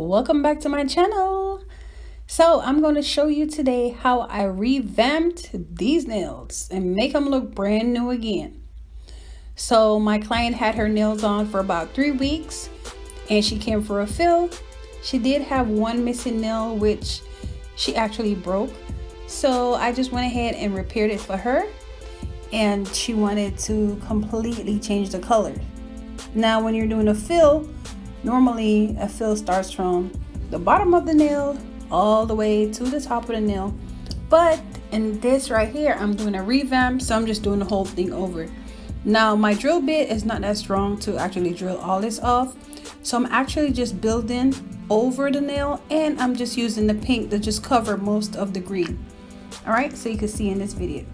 Welcome back to my channel. So I'm going to show you today how I revamped these nails and make them look brand new again. So my client had her nails on for about 3 weeks and she came for a fill. She did have one missing nail which she actually broke, so I just went ahead and repaired it for her, and she wanted to completely change the color. Now when you're doing a fill, normally a fill starts from the bottom of the nail all the way to the top of the nail, but in this right here I'm doing a revamp, so I'm just doing the whole thing over. Now my drill bit is not that strong to actually drill all this off, so I'm actually just building over the nail, and I'm just using the pink to just cover most of the green. All right, so you can see in this video.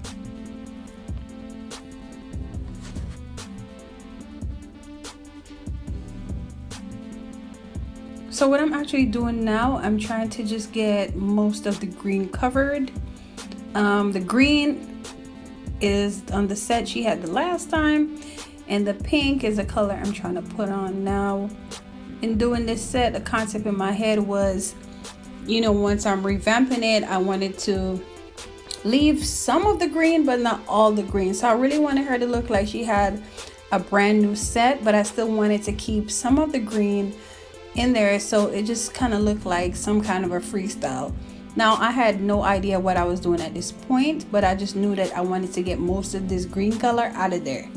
So what I'm actually doing now, I'm trying to just get most of the green covered. The green is on the set she had the last time, and the pink is a color I'm trying to put on now. In doing this set, the concept in my head was, you know, once I'm revamping it, I wanted to leave some of the green but not all the green. So I really wanted her to look like she had a brand new set, but I still wanted to keep some of the green in there, so it just kind of looked like some kind of a freestyle. Now I had no idea what I was doing at this point, but I just knew that I wanted to get most of this green color out of there.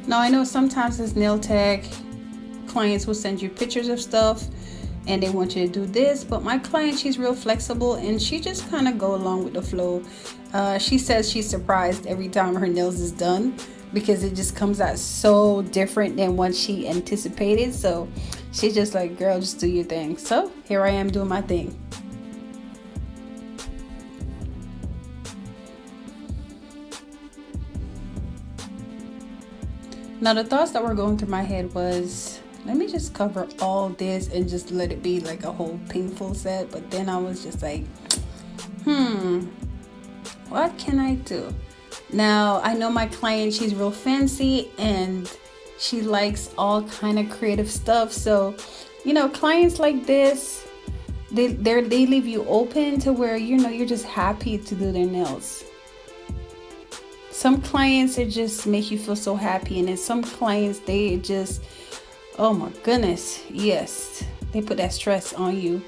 Now I know sometimes as nail tech, clients will send you pictures of stuff and they want you to do this, but my client, she's real flexible and she just kind of go along with the flow. She says she's surprised every time her nails is done because it just comes out so different than what she anticipated. So she's just like, girl, just do your thing. So here I am doing my thing. Now the thoughts that were going through my head was, let me just cover all this and just let it be like a whole painful set. But then I was just like, what can I do? Now I know my client, she's real fancy and she likes all kind of creative stuff. So, you know, clients like this, they leave you open to where, you know, you're just happy to do their nails. Some clients, it just make you feel so happy, and then some clients, they just, oh my goodness, yes, they put that stress on you.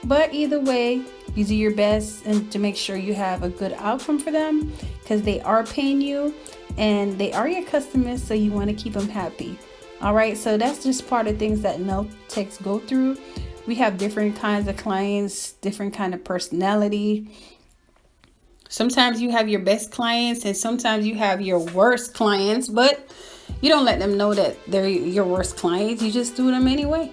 But either way, you do your best and to make sure you have a good outcome for them, because they are paying you and they are your customers, so you want to keep them happy. All right, so that's just part of things that nail techs go through. We have different kinds of clients, different kind of personality. Sometimes you have your best clients and sometimes you have your worst clients, but you don't let them know that they're your worst clients. You just do them anyway.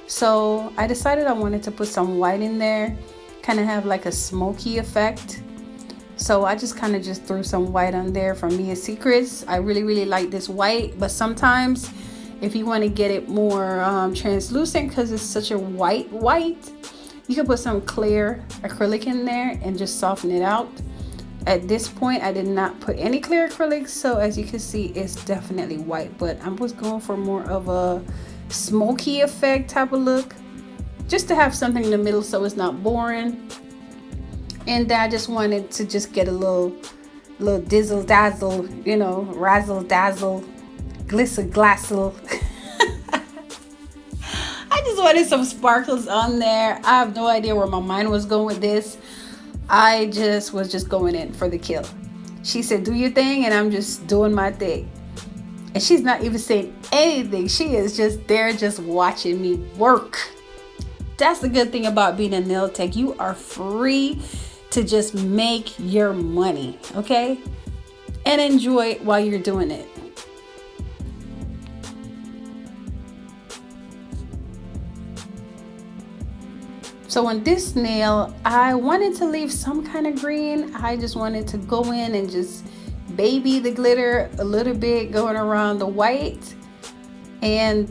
So I decided I wanted to put some white in there, kind of have like a smoky effect. So I just kind of just threw some white on there from Mia Secrets. I really like this white, but sometimes if you want to get it more translucent, because it's such a white, you can put some clear acrylic in there and just soften it out. At this point, I did not put any clear acrylic, so as you can see, it's definitely white, but I was going for more of a smoky effect type of look, just to have something in the middle so it's not boring. And I just wanted to just get a little dizzle dazzle, you know, razzle dazzle, glitzer glassle. I just wanted some sparkles on there. I have no idea where my mind was going with this. I just was going in for the kill. She said, do your thing, and I'm just doing my thing. And she's not even saying anything. She is just there just watching me work. That's the good thing about being a nail tech. You are free to just make your money, okay? And enjoy it while you're doing it. So on this nail, I wanted to leave some kind of green. I just wanted to go in and just baby the glitter a little bit, going around the white. And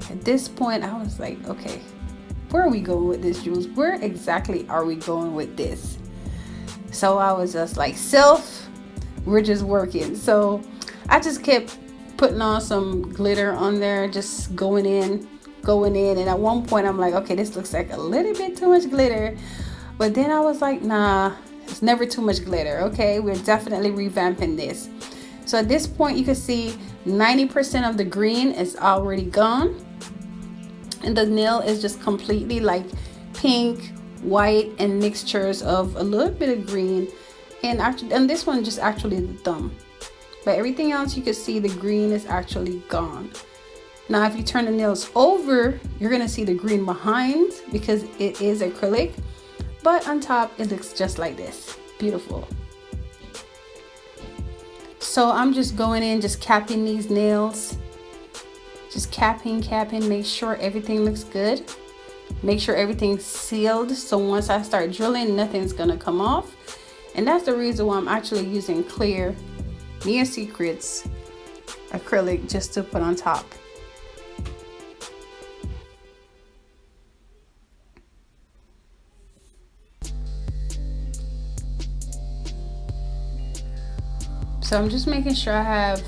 at this point I was like, okay, where are we going with this, Jules? Where exactly are we going with this? So I was just like, self, we're just working. So I just kept putting on some glitter on there, just going in. And at one point I'm like, okay, this looks like a little bit too much glitter. But then I was like, nah, it's never too much glitter. Okay, we're definitely revamping this. So at this point, you can see 90% of the green is already gone. And the nail is just completely like pink, white, and mixtures of a little bit of green. And this one just actually the thumb. But everything else, you can see the green is actually gone. Now, if you turn the nails over, you're gonna see the green behind because it is acrylic. But on top, it looks just like this. Beautiful. So I'm just going in, just capping these nails. Just capping, make sure everything looks good. Make sure everything's sealed. So once I start drilling, nothing's gonna come off. And that's the reason why I'm actually using clear Near Secrets acrylic just to put on top. So I'm just making sure I have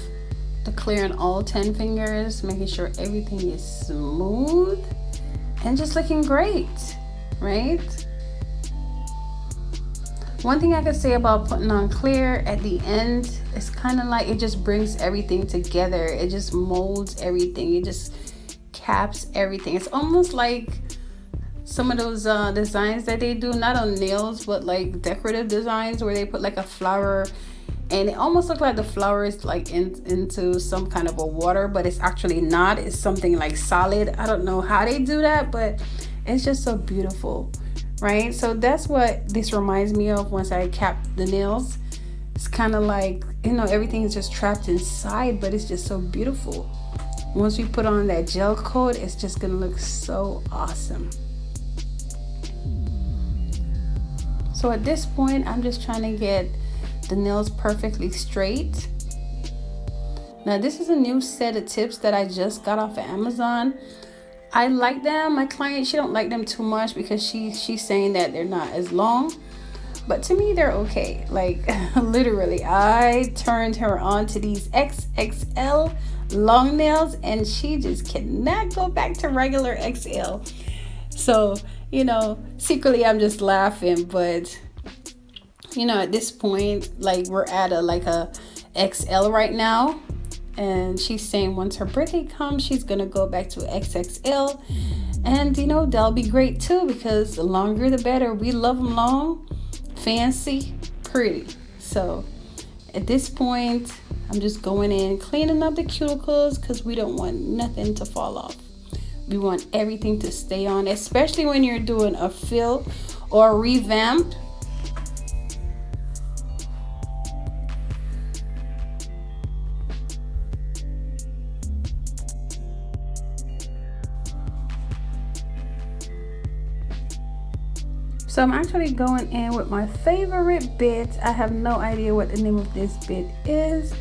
the clear in all 10 fingers, making sure everything is smooth and just looking great, right? One thing I could say about putting on clear at the end, it's kind of like it just brings everything together. It just molds everything. It just caps everything. It's almost like some of those designs that they do, not on nails, but like decorative designs where they put like a flower. And it almost looks like the flower is like into some kind of a water, but it's actually not. It's something like solid. I don't know how they do that, but it's just so beautiful, right? So that's what this reminds me of once I cap the nails. It's kind of like, you know, everything is just trapped inside, but it's just so beautiful. Once we put on that gel coat, it's just gonna look so awesome. So at this point, I'm just trying to get the nails perfectly straight. Now this is a new set of tips that I just got off of Amazon. I like them. My client, she don't like them too much because she's saying that they're not as long, but to me they're okay. Like literally, I turned her on to these XXL long nails and she just cannot go back to regular XL. So, you know, secretly I'm just laughing, but you know, at this point, like we're at a XL right now, and she's saying once her birthday comes, she's gonna go back to XXL, and you know, that'll be great too because the longer the better. We love them long, fancy, pretty. So at this point, I'm just going in, cleaning up the cuticles because we don't want nothing to fall off. We want everything to stay on, especially when you're doing a fill or a revamp. So I'm actually going in with my favorite bit. I have no idea what the name of this bit is,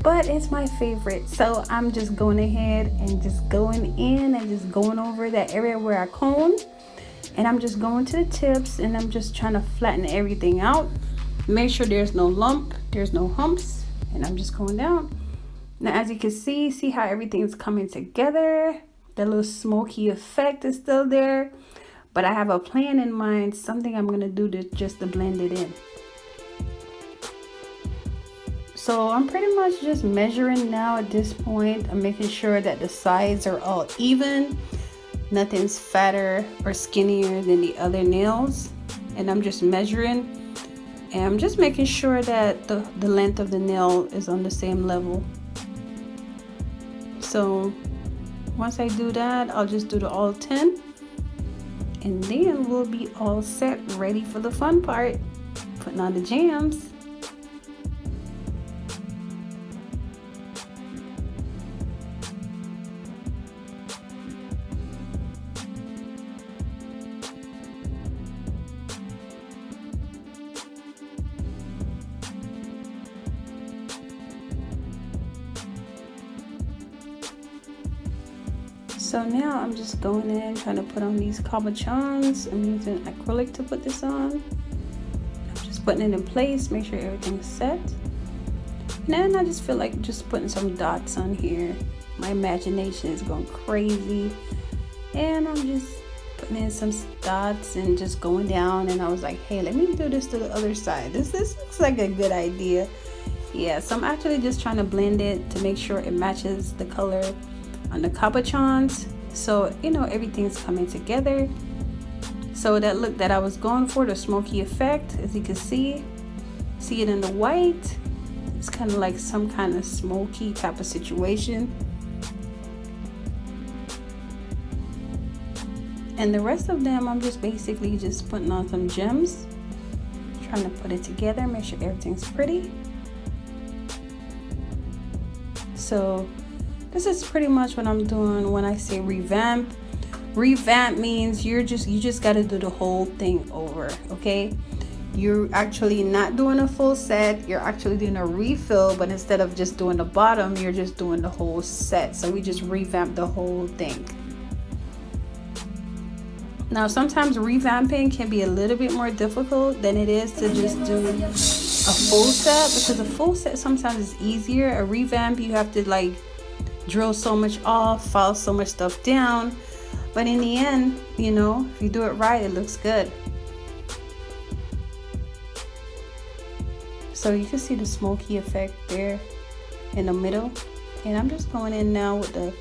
but it's my favorite. So I'm just going ahead and just going in and just going over that area where I combed. And I'm just going to the tips and I'm just trying to flatten everything out. Make sure there's no lump, there's no humps. And I'm just going down. Now as you can see how everything is coming together. The little smoky effect is still there. But I have a plan in mind, something I'm gonna do to blend it in. So I'm pretty much just measuring now at this point. I'm making sure that the sides are all even. Nothing's fatter or skinnier than the other nails. And I'm just measuring. And I'm just making sure that the length of the nail is on the same level. So once I do that, I'll just do the all 10. And then we'll be all set, ready for the fun part, putting on the jams. So now I'm just going in, trying to put on these cabochons. I'm using acrylic to put this on. I'm just putting it in place, make sure everything's set. And then I just feel like just putting some dots on here. My imagination is going crazy. And I'm just putting in some dots and just going down. And I was like, hey, let me do this to the other side. This looks like a good idea. Yeah, so I'm actually just trying to blend it to make sure it matches the color on the cabochons. So, you know, everything's coming together. So that look that I was going for, the smoky effect, as you can see it in the white. It's kind of like some kind of smoky type of situation. And the rest of them, I'm just basically just putting on some gems, trying to put it together, make sure everything's pretty. So this is pretty much what I'm doing when I say revamp. Revamp means you just got to do the whole thing over, okay? You're actually not doing a full set, you're actually doing a refill, but instead of just doing the bottom, you're just doing the whole set. So we just revamp the whole thing. Now sometimes revamping can be a little bit more difficult than it is to just do a full set, because a full set sometimes is easier. A revamp, you have to like drill so much off, file so much stuff down, but in the end, you know, if you do it right, it looks good. So you can see the smoky effect there in the middle. And I'm just going in now with the,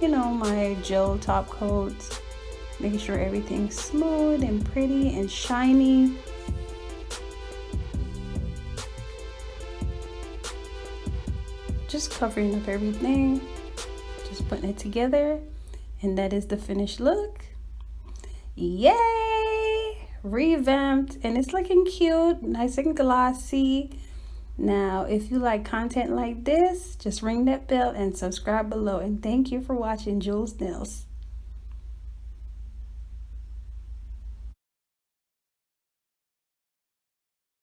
you know, my gel top coats, making sure everything's smooth and pretty and shiny. Just covering up everything, just putting it together. And that is the finished look. Yay! Revamped, and it's looking cute, nice and glossy. Now if you like content like this, just ring that bell and subscribe below, and thank you for watching Jules Nails.